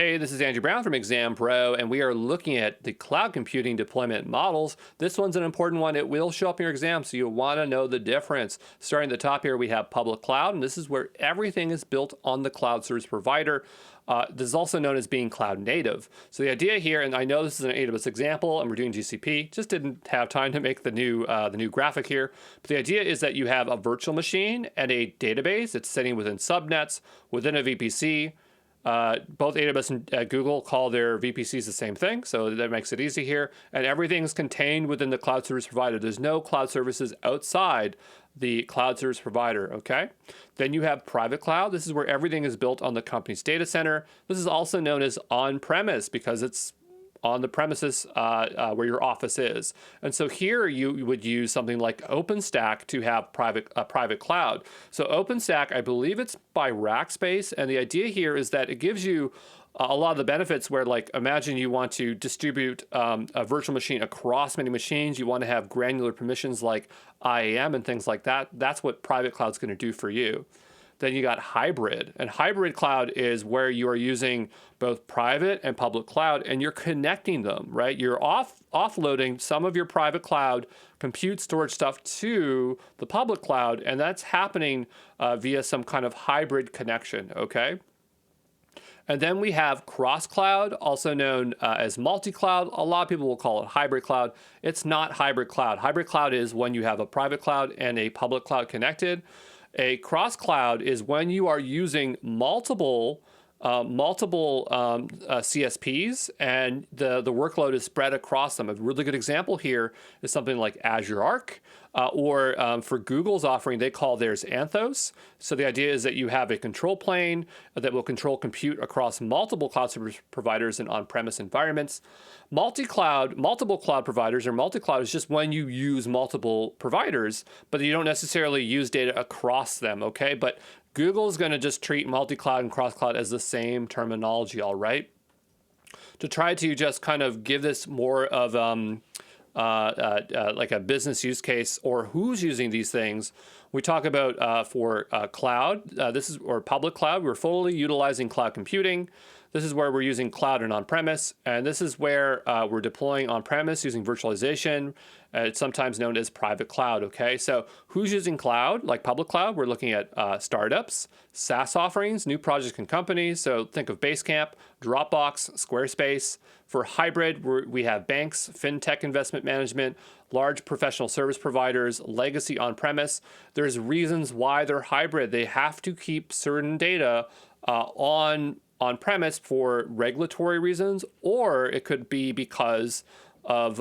Hey, this is Andrew Brown from Exam Pro, and we are looking at the cloud computing deployment models. This one's an important one. It will show up in your exam, so you want to know the difference. Starting at the top here, we have public cloud, and this is where everything is built on the cloud service provider. This is also known as being cloud native. So the idea here, and I know this is an AWS example, and we're doing GCP, just didn't have time to make the new graphic here. But the idea is that you have a virtual machine and a database. It's sitting within subnets, within a VPC. Both AWS and Google call their VPCs the same thing, so that makes it easy here. And everything's contained within the cloud service provider. There's no cloud services outside the cloud service provider, okay? Then you have private cloud. This is where everything is built on the company's data center. This is also known as on-premise because it's on the premises where your office is. And so here you would use something like OpenStack to have private cloud. So OpenStack, I believe it's by Rackspace. And the idea here is that it gives you a lot of the benefits where, like, imagine you want to distribute a virtual machine across many machines. You want to have granular permissions like IAM and things like that. That's what private cloud's going to do for you. Then you got hybrid, and hybrid cloud is where you are using both private and public cloud, and you're connecting them, right? You're offloading some of your private cloud compute storage stuff to the public cloud, and that's happening via some kind of hybrid connection, okay? And then we have cross-cloud, also known as multi-cloud. A lot of people will call it hybrid cloud. It's not hybrid cloud. Hybrid cloud is when you have a private cloud and a public cloud connected. A cross cloud is when you are using multiple CSPs and the workload is spread across them. A really good example here is something like Azure Arc, or for Google's offering, they call theirs Anthos. So the idea is that you have a control plane that will control compute across multiple cloud service providers and on-premise environments. Multiple cloud providers, or multi-cloud, is just when you use multiple providers, but you don't necessarily use data across them, okay? But Google's going to just treat multi-cloud and cross-cloud as the same terminology, all right? To try to just kind of give this more of like a business use case or who's using these things, we talk about for cloud, or public cloud, we're fully utilizing cloud computing. This is where we're using cloud and on-premise, and this is where we're deploying on-premise using virtualization. It's sometimes known as private cloud, okay? So who's using cloud, like public cloud? We're looking at startups, SaaS offerings, new projects and companies. So think of Basecamp, Dropbox, Squarespace. For hybrid, we have banks, fintech investment management, large professional service providers, legacy on-premise. There's reasons why they're hybrid. They have to keep certain data on-premise for regulatory reasons, or it could be because of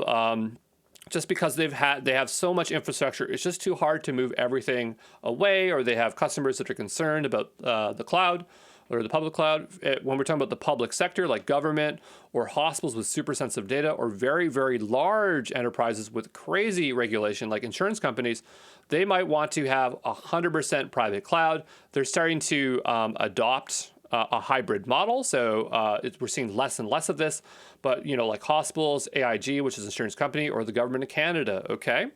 just because they have so much infrastructure, it's just too hard to move everything away, or they have customers that are concerned about the cloud or the public cloud. When we're talking about the public sector, like government or hospitals with super sensitive data, or very, very large enterprises with crazy regulation, like insurance companies, they might want to have 100% private cloud. They're starting to adopt a hybrid model. So we're seeing less and less of this, but like hospitals, AIG, which is an insurance company, or the government of Canada, okay?